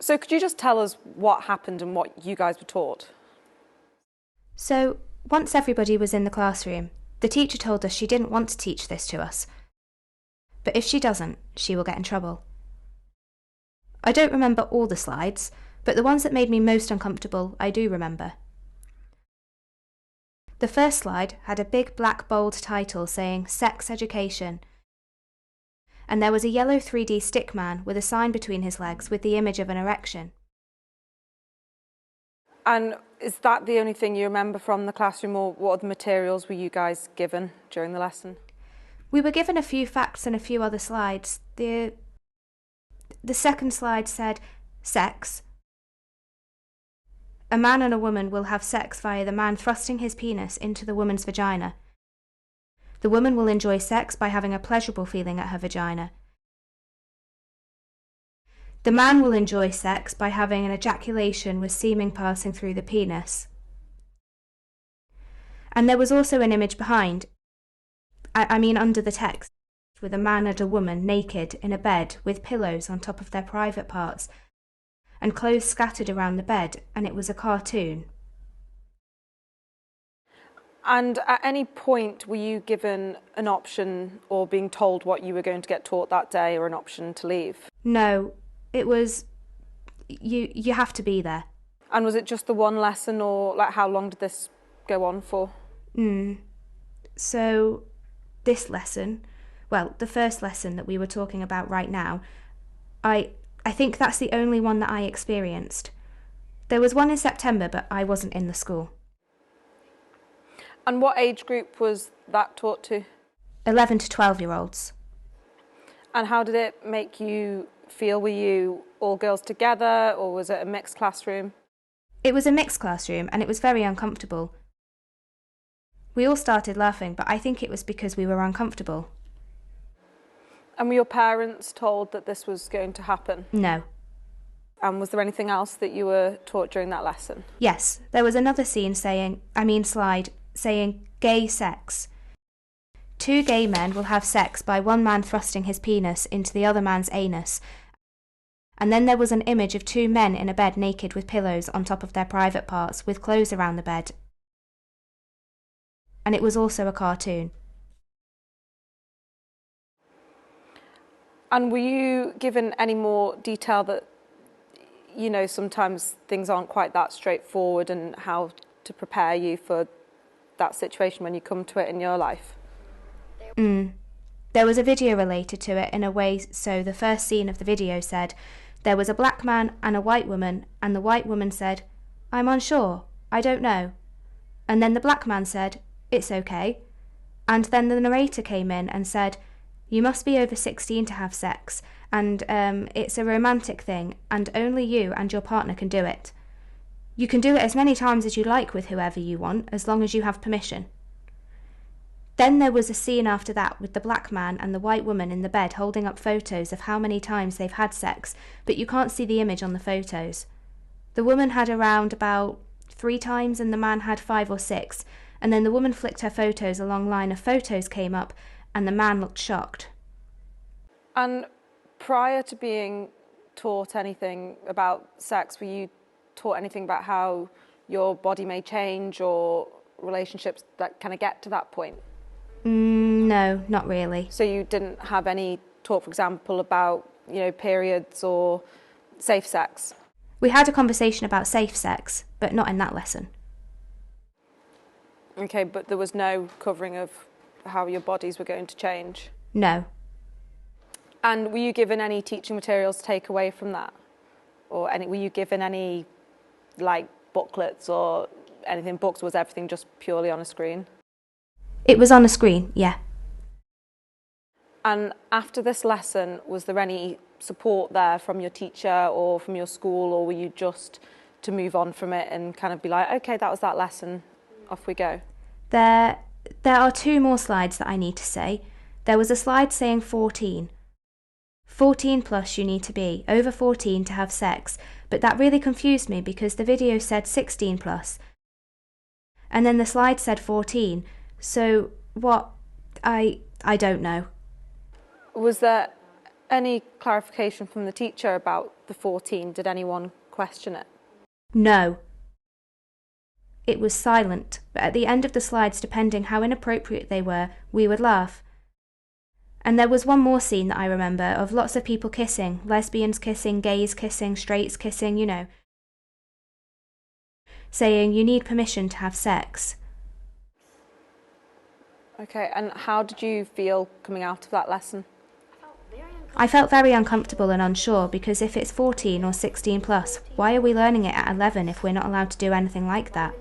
So could you just tell us what happened and what you guys were taught? So, once everybody was in the classroom, the teacher told us she didn't want to teach this to us. But if she doesn't, she will get in trouble. I don't remember all the slides, but the ones that made me most uncomfortable I do remember. The first slide had a big black bold title saying Sex Education, and there was a yellow 3D stick man with a sign between his legs with the image of an erection. And is that the only thing you remember from the classroom, or what other materials were you guys given during the lesson? We were given a few facts and a few other slides. The second slide said sex. A man and a woman will have sex via the man thrusting his penis into the woman's vagina. The woman will enjoy sex by having a pleasurable feeling at her vagina. The man will enjoy sex by having an ejaculation with semen passing through the penis. And there was also an image behind, under the text, with a man and a woman naked in a bed with pillows on top of their private parts and clothes scattered around the bed, and it was a cartoon. And at any point were you given an option or being told what you were going to get taught that day, or an option to leave? No, it was you have to be there. And was it just the one lesson, or like how long did this go on for? So this lesson, well, the first lesson that we were talking about right now, I think that's the only one that I experienced. There was one in September, but I wasn't in the school. And what age group was that taught to? 11 to 12-year-olds. And how did it make you feel? Were you all girls together, or was it a mixed classroom? It was a mixed classroom, and it was very uncomfortable. We all started laughing, but I think it was because we were uncomfortable. And were your parents told that this was going to happen? No. And was there anything else that you were taught during that lesson? Yes, there was another slide saying gay sex. 2 gay men will have sex by one man thrusting his penis into the other man's anus. And then there was an image of 2 men in a bed naked with pillows on top of their private parts with clothes around the bed. And it was also a cartoon. And were you given any more detail that, sometimes things aren't quite that straightforward, and how to prepare you for that situation when you come to it in your life? There was a video related to it in a way. So the first scene of the video said, there was a black man and a white woman, and the white woman said, I'm unsure, I don't know. And then the black man said, it's okay. And then the narrator came in and said, you must be over 16 to have sex, and it's a romantic thing, and only you and your partner can do it. You can do it as many times as you like with whoever you want, as long as you have permission. Then there was a scene after that with the black man and the white woman in the bed holding up photos of how many times they've had sex, but you can't see the image on the photos. The woman had around about 3 times and the man had 5 or 6, and then the woman flicked her photos, a long line of photos came up, and the man looked shocked. And prior to being taught anything about sex, were you taught anything about how your body may change, or relationships that kind of get to that point? No, not really. So you didn't have any talk, for example, about, periods or safe sex? We had a conversation about safe sex, but not in that lesson. Okay, but there was no covering of how your bodies were going to change? No. And were you given any teaching materials to take away from that? Or were you given any, booklets or anything, books, or was everything just purely on a screen? It was on a screen, yeah. And after this lesson, was there any support there from your teacher or from your school, or were you just to move on from it and kind of be like, okay, that was that lesson, off we go? There are 2 more slides that I need to say. There was a slide saying 14. 14 plus you need to be, over 14 to have sex, but that really confused me because the video said 16 plus. And then the slide said 14, so what? I don't know. Was there any clarification from the teacher about the 14? Did anyone question it? No. It was silent, but at the end of the slides, depending how inappropriate they were, we would laugh. And there was one more scene that I remember of lots of people kissing, lesbians kissing, gays kissing, straights kissing, you know, saying you need permission to have sex. Okay, and how did you feel coming out of that lesson? I felt very uncomfortable and unsure because if it's 14 or 16 plus, why are we learning it at 11 if we're not allowed to do anything like that?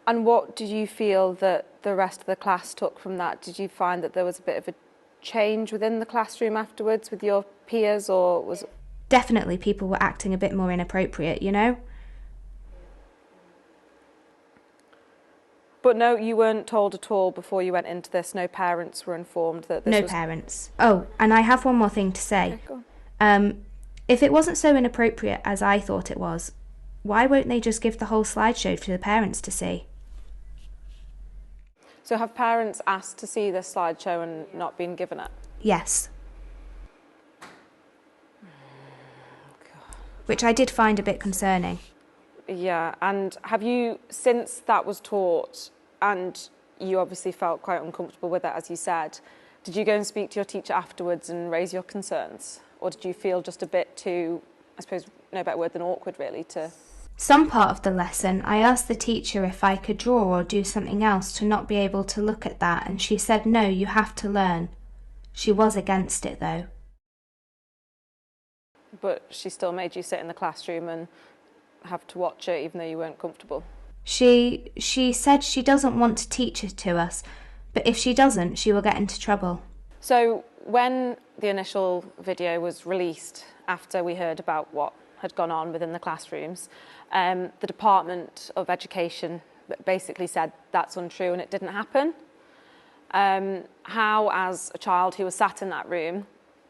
And what did you feel that the rest of the class took from that? Did you find that there was a bit of a change within the classroom afterwards with your peers, or was... Definitely people were acting a bit more inappropriate, you know? But no, you weren't told at all before you went into this? No parents were informed that this was... No parents. Oh, and I have one more thing to say. Okay, go on. If it wasn't so inappropriate as I thought it was, why won't they just give the whole slideshow to the parents to see? So have parents asked to see this slideshow and not been given it? Yes. Which I did find a bit concerning. Yeah, and have you, since that was taught, and you obviously felt quite uncomfortable with it, as you said, did you go and speak to your teacher afterwards and raise your concerns? Or did you feel just a bit too, I suppose, no better word than awkward, really, to... Some part of the lesson, I asked the teacher if I could draw or do something else to not be able to look at that, and she said, no, you have to learn. She was against it, though. But she still made you sit in the classroom and have to watch it, even though you weren't comfortable? She said she doesn't want to teach it to us, but if she doesn't, she will get into trouble. So when the initial video was released, after we heard about what had gone on within the classrooms, the Department of Education basically said that's untrue and it didn't happen. How, as a child who was sat in that room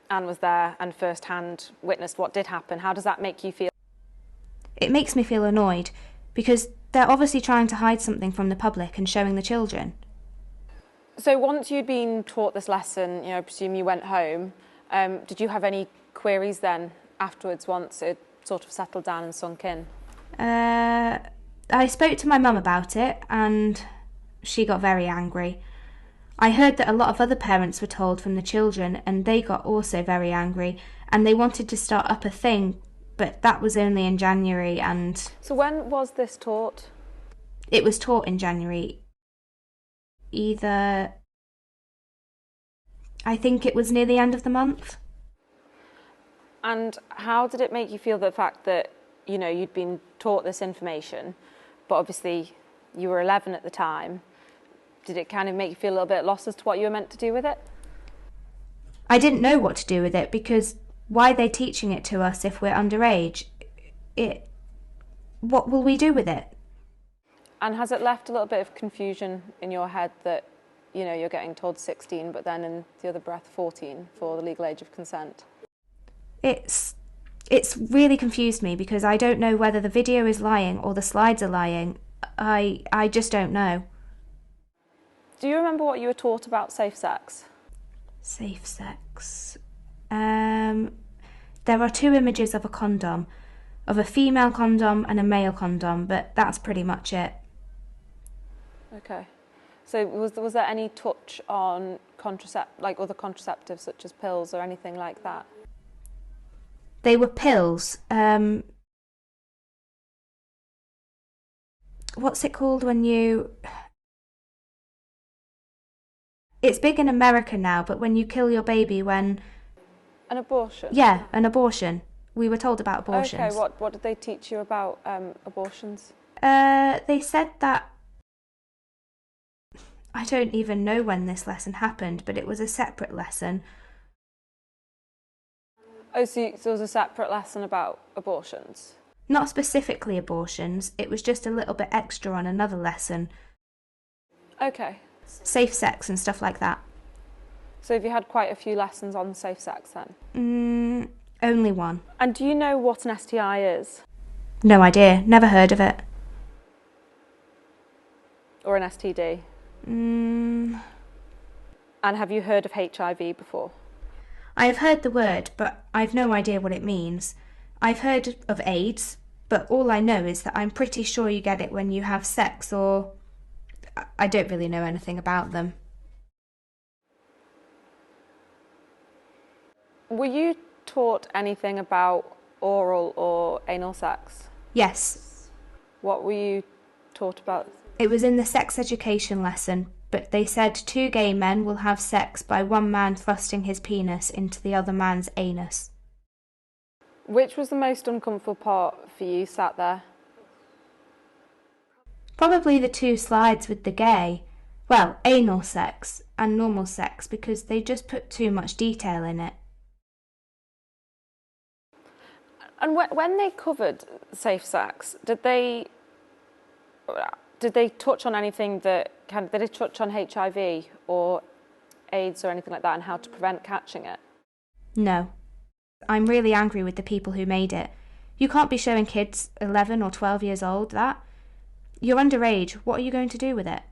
and was there and first-hand witnessed what did happen, how does that make you feel? It makes me feel annoyed, because they're obviously trying to hide something from the public and showing the children. So once you'd been taught this lesson, you know, I presume you went home, did you have any queries then afterwards once it sort of settled down and sunk in? I spoke to my mum about it and she got very angry. I heard that a lot of other parents were told from the children and they got also very angry and they wanted to start up a thing, but that was only in January. And so when was this taught? It was taught in January. I think it was near the end of the month. And how did it make you feel, the fact that, you know, you'd been taught this information, but obviously you were 11 at the time? Did it kind of make you feel a little bit lost as to what you were meant to do with it? I didn't know what to do with it, because why are they teaching it to us if we're underage? What will we do with it? And has it left a little bit of confusion in your head that, you know, you're getting told 16, but then in the other breath 14 for the legal age of consent? It's really confused me, because I don't know whether the video is lying or the slides are lying. I just don't know. Do you remember what you were taught about safe sex? Safe sex. There are two images of a condom, of a female condom and a male condom, but that's pretty much it. Okay. So was there any touch on like other contraceptives such as pills or anything like that? They were pills. What's it called when you... It's big in America now, but when you kill your baby when... An abortion? Yeah, an abortion. We were told about abortions. Okay, what did they teach you about abortions? They said that... I don't even know when this lesson happened, but it was a separate lesson. Oh, so there was a separate lesson about abortions? Not specifically abortions, it was just a little bit extra on another lesson. Okay. Safe sex and stuff like that. So have you had quite a few lessons on safe sex then? Only one. And do you know what an STI is? No idea, never heard of it. Or an STD? And have you heard of HIV before? I have heard the word, but I've no idea what it means. I've heard of AIDS, but all I know is that I'm pretty sure you get it when you have sex, or I don't really know anything about them. Were you taught anything about oral or anal sex? Yes. What were you taught about? It was in the sex education lesson, but they said 2 gay men will have sex by one man thrusting his penis into the other man's anus. Which was the most uncomfortable part for you sat there? Probably the 2 slides with the gay. Well, anal sex and normal sex, because they just put too much detail in it. And when they covered safe sex, did they touch on anything did they touch on HIV or AIDS or anything like that and how to prevent catching it? No. I'm really angry with the people who made it. You can't be showing kids 11 or 12 years old that. You're underage. What are you going to do with it?